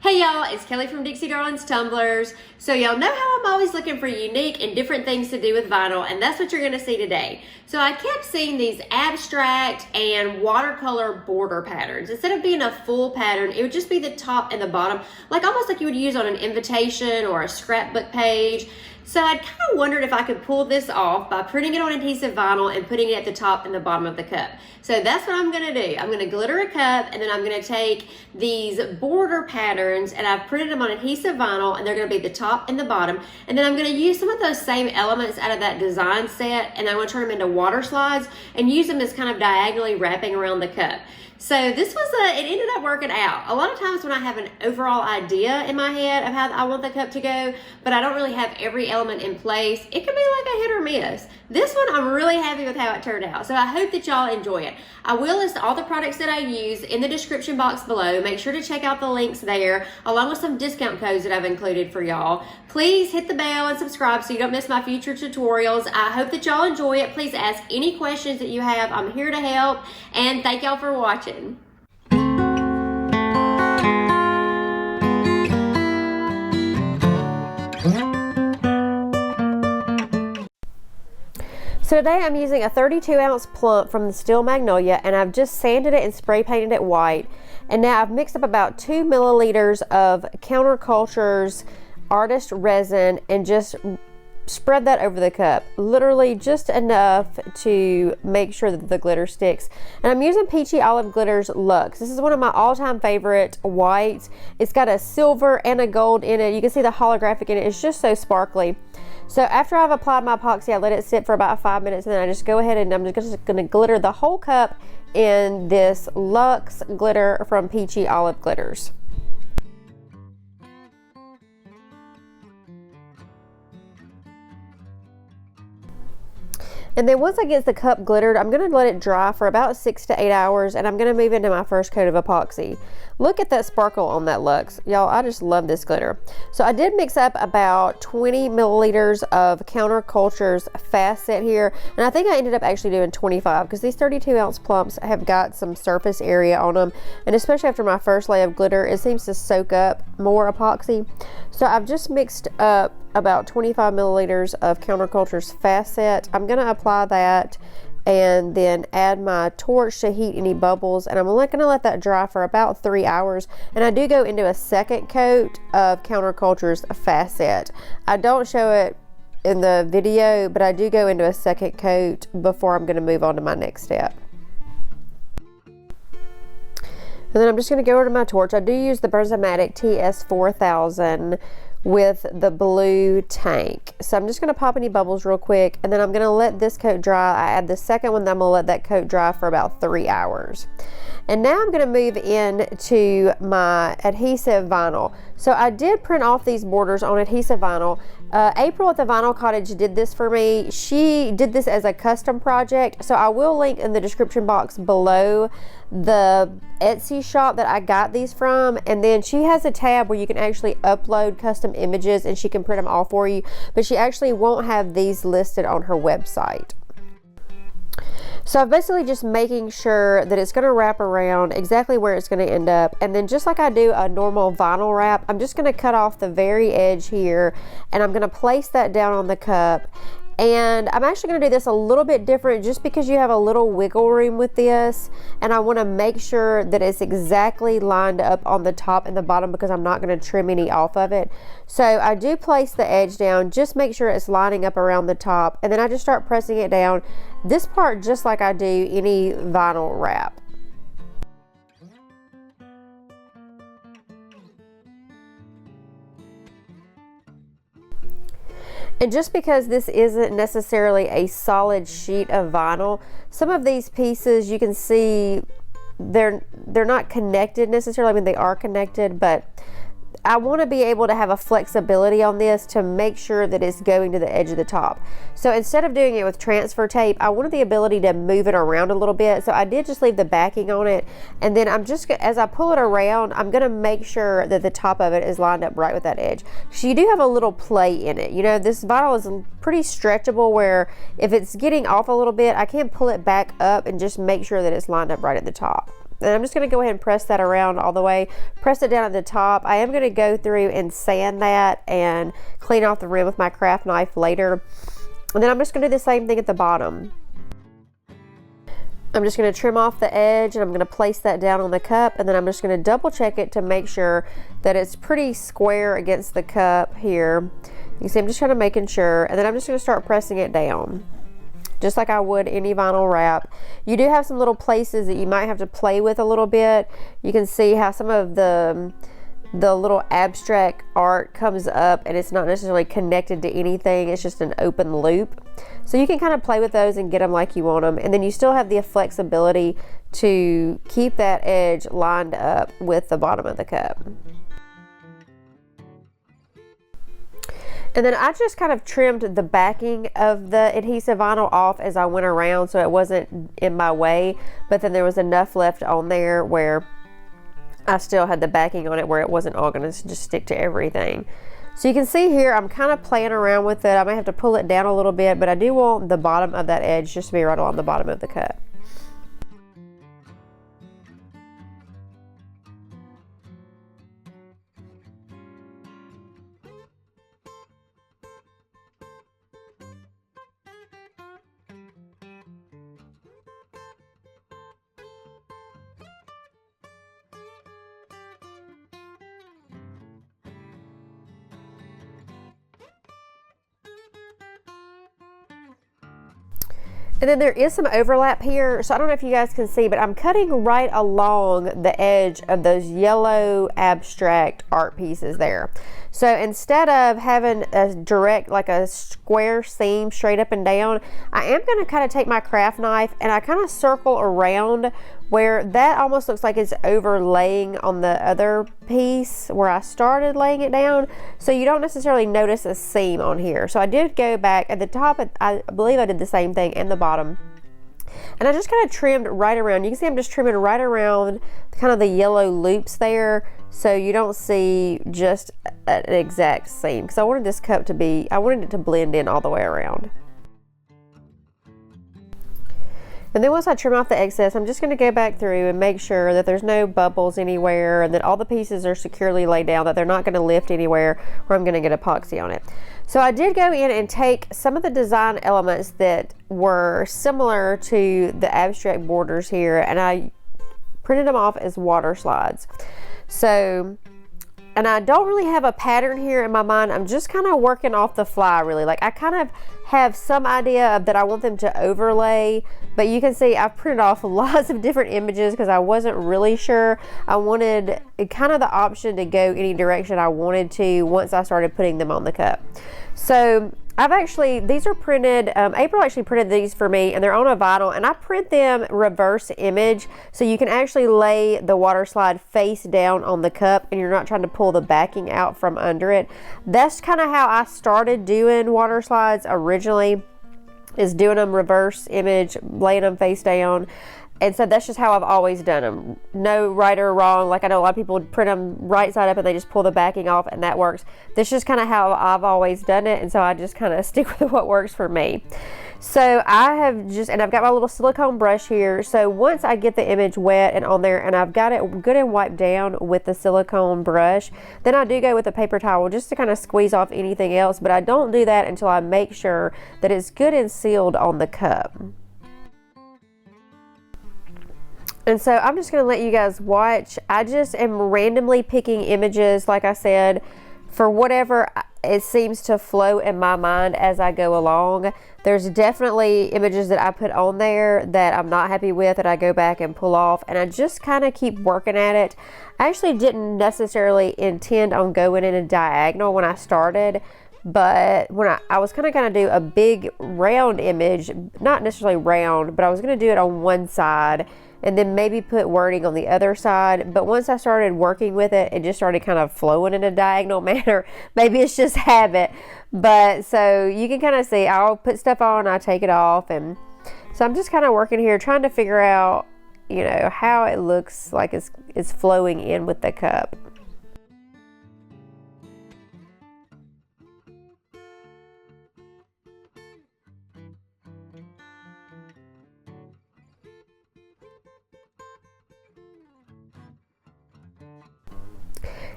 Hey y'all, it's Kelly from Dixie Darlins Tumblers. So y'all know how I'm always looking for unique and different things to do with vinyl, and that's what you're gonna see today. So I kept seeing these abstract and watercolor border patterns. Instead of being a full pattern, it would just be the top and the bottom, like almost like you would use on an invitation or a scrapbook page. So I'd kind of wondered if I could pull this off by printing it on adhesive vinyl and putting it at the top and the bottom of the cup. So that's what I'm gonna do. I'm gonna glitter a cup, and then I'm gonna take these border patterns, and I've printed them on adhesive vinyl, and they're gonna be the top and the bottom. And then I'm gonna use some of those same elements out of that design set, and I'm gonna turn them into water slides and use them as kind of diagonally wrapping around the cup. So this was it ended up working out. A lot of times when I have an overall idea in my head of how I want the cup to go, but I don't really have every element in place, it can be like a hit or miss. This one, I'm really happy with how it turned out. So I hope that y'all enjoy it. I will list all the products that I use in the description box below. Make sure to check out the links there, along with some discount codes that I've included for y'all. Please hit the bell and subscribe so you don't miss my future tutorials. I hope that y'all enjoy it. Please ask any questions that you have. I'm here to help, and thank y'all for watching. So today I'm using a 32-ounce plump from the Steel Magnolia, and I've just sanded it and spray painted it white. And now I've mixed up about 2 milliliters of Counterculture's Artist Resin and just spread that over the cup. Literally just enough to make sure that the glitter sticks. And I'm using Peachy Olive Glitter's Luxe. This is one of my all-time favorite whites. It's got a silver and a gold in it. You can see the holographic in it. It's just so sparkly. So after I've applied my epoxy, I let it sit for about 5 minutes, and then I just go ahead and I'm just going to glitter the whole cup in this Luxe glitter from Peachy Olive Glitters. And then once I get the cup glittered, I'm going to let it dry for about 6 to 8 hours, and I'm going to move into my first coat of epoxy. Look at that sparkle on that Luxe. Y'all, I just love this glitter. So I did mix up about 20 milliliters of Counterculture's Fast Set here, and I think I ended up actually doing 25 because these 32-ounce plumps have got some surface area on them, and especially after my first layer of glitter, it seems to soak up more epoxy. So I've just mixed up about 25 milliliters of Counterculture's Fast Set. I'm going to apply that and then add my torch to heat any bubbles, and I'm going to let that dry for about 3 hours. And I do go into a second coat of Counterculture's Fast Set. I don't show it in the video, but I do go into a second coat before I'm going to move on to my next step. And then I'm just going to go over to my torch. I do use the Prismatic TS4000 with the blue tank. So I'm just going to pop any bubbles real quick, and then I'm going to let this coat dry. I add the second one, then I'm going to let that coat dry for about 3 hours. And now I'm going to move into my adhesive vinyl. So I did print off these borders on adhesive vinyl. April at the Vinyl Cottage did this for me. She did this as a custom project, so I will link in the description box below the Etsy shop that I got these from, and then she has a tab where you can actually upload custom images and she can print them all for you, but she actually won't have these listed on her website. So I'm basically just making sure that it's going to wrap around exactly where it's going to end up, and then just like I do a normal vinyl wrap, I'm just going to cut off the very edge here, and I'm going to place that down on the cup. And I'm actually going to do this a little bit different just because you have a little wiggle room with this, and I want to make sure that it's exactly lined up on the top and the bottom because I'm not going to trim any off of it. So I do place the edge down, just make sure it's lining up around the top, and then I just start pressing it down. This part just like I do any vinyl wrap. And just because this isn't necessarily a solid sheet of vinyl, some of these pieces you can see they're not connected necessarily. I mean, they are connected, but I want to be able to have a flexibility on this to make sure that it's going to the edge of the top. So instead of doing it with transfer tape, I wanted the ability to move it around a little bit. So I did just leave the backing on it, and then I'm just, as I pull it around, I'm going to make sure that the top of it is lined up right with that edge. So you do have a little play in it. You know, this vinyl is pretty stretchable where if it's getting off a little bit, I can pull it back up and just make sure that it's lined up right at the top. And I'm just going to go ahead and press that around all the way. Press it down at the top. I am going to go through and sand that and clean off the rim with my craft knife later. And then I'm just going to do the same thing at the bottom. I'm just going to trim off the edge, and I'm going to place that down on the cup, and then I'm just going to double check it to make sure that it's pretty square against the cup here. You can see I'm just kind of making sure, and then I'm just going to start pressing it down, just like I would any vinyl wrap. You do have some little places that you might have to play with a little bit. You can see how some of the little abstract art comes up and it's not necessarily connected to anything. It's just an open loop. So you can kind of play with those and get them like you want them. And then you still have the flexibility to keep that edge lined up with the bottom of the cup. And then I just kind of trimmed the backing of the adhesive vinyl off as I went around so it wasn't in my way. But then there was enough left on there where I still had the backing on it where it wasn't all going to just stick to everything. So you can see here I'm kind of playing around with it. I may have to pull it down a little bit, but I do want the bottom of that edge just to be right along the bottom of the cup. And then there is some overlap here, so I don't know if you guys can see, but I'm cutting right along the edge of those yellow abstract art pieces there. So instead of having a direct, like a square seam straight up and down, I am going to kind of take my craft knife and I kind of circle around where that almost looks like it's overlaying on the other piece where I started laying it down. So you don't necessarily notice a seam on here. So I did go back at the top, I believe I did the same thing, and the bottom. And I just kind of trimmed right around. You can see I'm just trimming right around kind of the yellow loops there so you don't see just an exact seam, because I wanted this cup to be, I wanted it to blend in all the way around. And then once I trim off the excess, I'm just going to go back through and make sure that there's no bubbles anywhere and that all the pieces are securely laid down, that they're not going to lift anywhere where I'm going to get epoxy on it. So I did go in and take some of the design elements that were similar to the abstract borders here, and I printed them off as water slides. So, and I don't really have a pattern here in my mind. I'm just kind of working off the fly, really. Like I kind of have some idea of that I want them to overlay, but you can see I've printed off lots of different images because I wasn't really sure. I wanted kind of the option to go any direction I wanted to once I started putting them on the cup. So I've actually, these are printed, April actually printed these for me, and they're on a vinyl, and I print them reverse image so you can actually lay the water slide face down on the cup and you're not trying to pull the backing out from under it. That's kind of how I started doing water slides originally, is doing them reverse image, laying them face down. And so that's just how I've always done them. No right or wrong. Like I know a lot of people print them right side up and they just pull the backing off, and that works. That's just kind of how I've always done it, and so I just kind of stick with what works for me. So I have just, and I've got my little silicone brush here. So once I get the image wet and on there, and I've got it good and wiped down with the silicone brush, then I do go with a paper towel just to kind of squeeze off anything else. But I don't do that until I make sure that it's good and sealed on the cup. And so I'm just going to let you guys watch. I just am randomly picking images, like I said, for whatever it seems to flow in my mind as I go along. There's definitely images that I put on there that I'm not happy with, that I go back and pull off, and I just kind of keep working at it. I actually didn't necessarily intend on going in a diagonal when I started, but when I was kind of going to do a big round image, not necessarily round, but I was going to do it on one side and then maybe put wording on the other side. But once I started working with it, it just started kind of flowing in a diagonal manner. Maybe it's just habit. But so you can kind of see, I'll put stuff on, I take it off. And so I'm just kind of working here, trying to figure out, you know, how it looks like it's flowing in with the cup.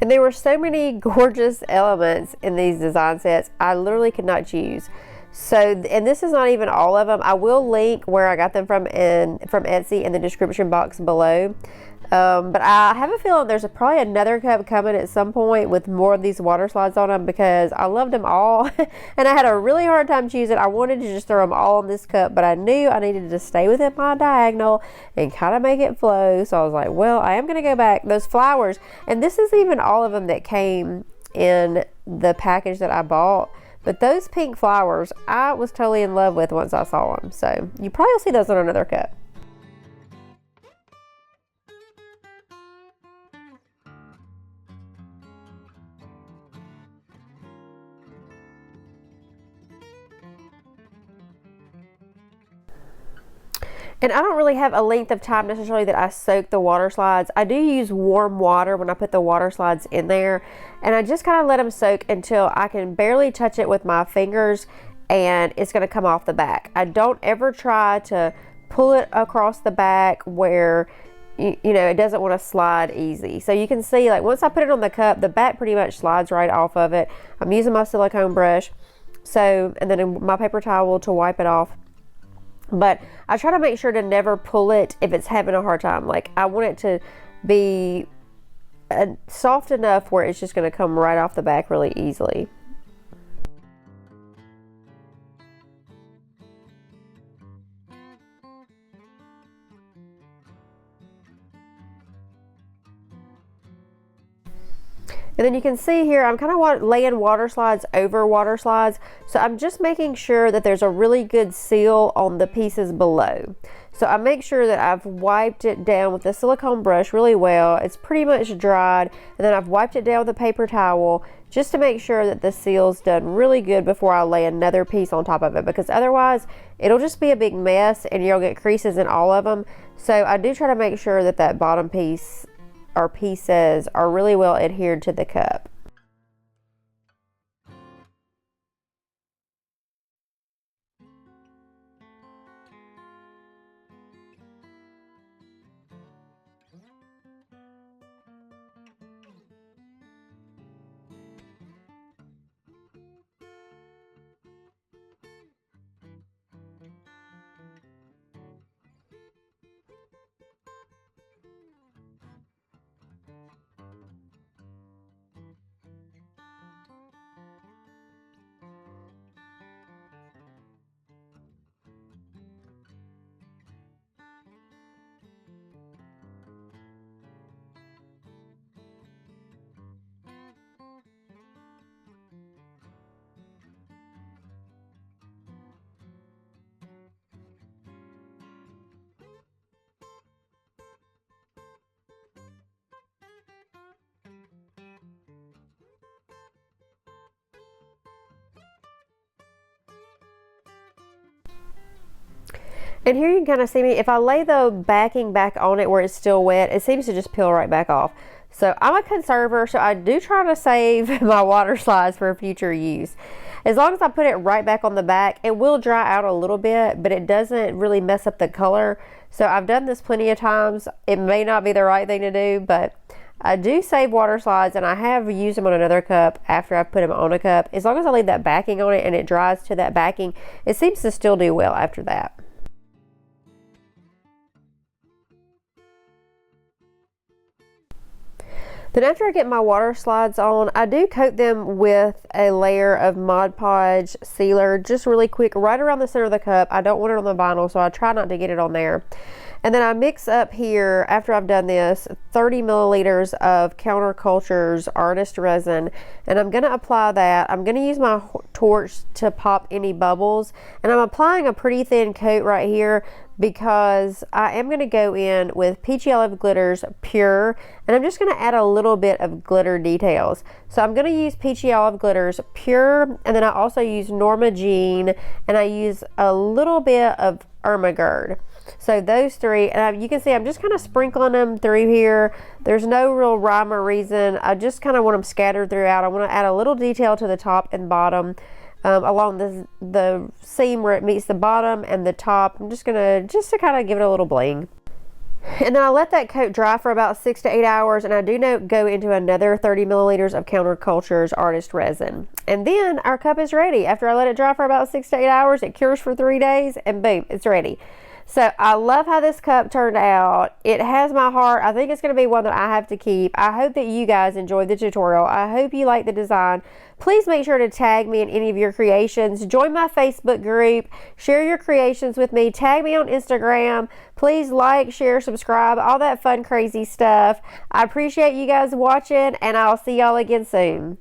And there were so many gorgeous elements in these design sets, I literally could not choose. So, and this is not even all of them. I will link where I got them from Etsy in the description box below. But I have a feeling there's probably another cup coming at some point with more of these water slides on them, because I loved them all. And I had a really hard time choosing. I wanted to just throw them all in this cup, but I knew I needed to stay within my diagonal and kind of make it flow. So I was like, well, I am going to go back. Those flowers, and this isn't even all of them that came in the package that I bought, but those pink flowers I was totally in love with once I saw them. So you probably will see those in another cup. And I don't really have a length of time necessarily that I soak the water slides. I do use warm water when I put the water slides in there, and I just kind of let them soak until I can barely touch it with my fingers and it's going to come off the back. I don't ever try to pull it across the back where you know it doesn't want to slide easy. So you can see, like, once I put it on the cup, the back pretty much slides right off of it. I'm using my silicone brush, so, and then my paper towel to wipe it off. But I try to make sure to never pull it if it's having a hard time. Like, I want it to be soft enough where it's just going to come right off the back really easily. And then you can see here, I'm kind of laying water slides over water slides. So I'm just making sure that there's a really good seal on the pieces below. So I make sure that I've wiped it down with the silicone brush really well. It's pretty much dried. And then I've wiped it down with a paper towel just to make sure that the seal's done really good before I lay another piece on top of it, because otherwise it'll just be a big mess and you'll get creases in all of them. So I do try to make sure that that bottom piece or pieces are really well adhered to the cup. And here you can kind of see me, if I lay the backing back on it where it's still wet, it seems to just peel right back off. So I'm a conserver, so I do try to save my water slides for future use. As long as I put it right back on the back, it will dry out a little bit, but it doesn't really mess up the color. So I've done this plenty of times. It may not be the right thing to do, but I do save water slides, and I have used them on another cup after I put them on a cup. As long as I leave that backing on it and it dries to that backing, it seems to still do well after that. Then after I get my water slides on, I do coat them with a layer of Podge Sealer, just really quick, right around the center of the cup. I don't want it on the vinyl, so I try not to get it on there. And then I mix up here, after I've done this, 30 milliliters of Counterculture's Artist Resin, and I'm going to apply that. I'm going to use my torch to pop any bubbles, and I'm applying a pretty thin coat right here because I am going to go in with Peachy Olive Glitter's Pure, and I'm just going to add a little bit of glitter details. So I'm going to use Peachy Olive Glitter's Pure, and then I also use Norma Jeane, and I use a little bit of Ermahgerd. So those three, and you can see I'm just kind of sprinkling them through here. There's no real rhyme or reason. I just kind of want them scattered throughout. I want to add a little detail to the top and bottom along the seam where it meets the bottom and the top. I'm just to kind of give it a little bling. And then I let that coat dry for about 6 to 8 hours, and I do go into another 30 milliliters of Counterculture's Artist Resin. And then our cup is ready. After I let it dry for about 6 to 8 hours, it cures for 3 days, and boom, it's ready. So I love how this cup turned out. It has my heart. I think it's going to be one that I have to keep. I hope that you guys enjoyed the tutorial. I hope you like the design. Please make sure to tag me in any of your creations. Join my Facebook group. Share your creations with me. Tag me on Instagram. Please like, share, subscribe, all that fun, crazy stuff. I appreciate you guys watching, and I'll see y'all again soon.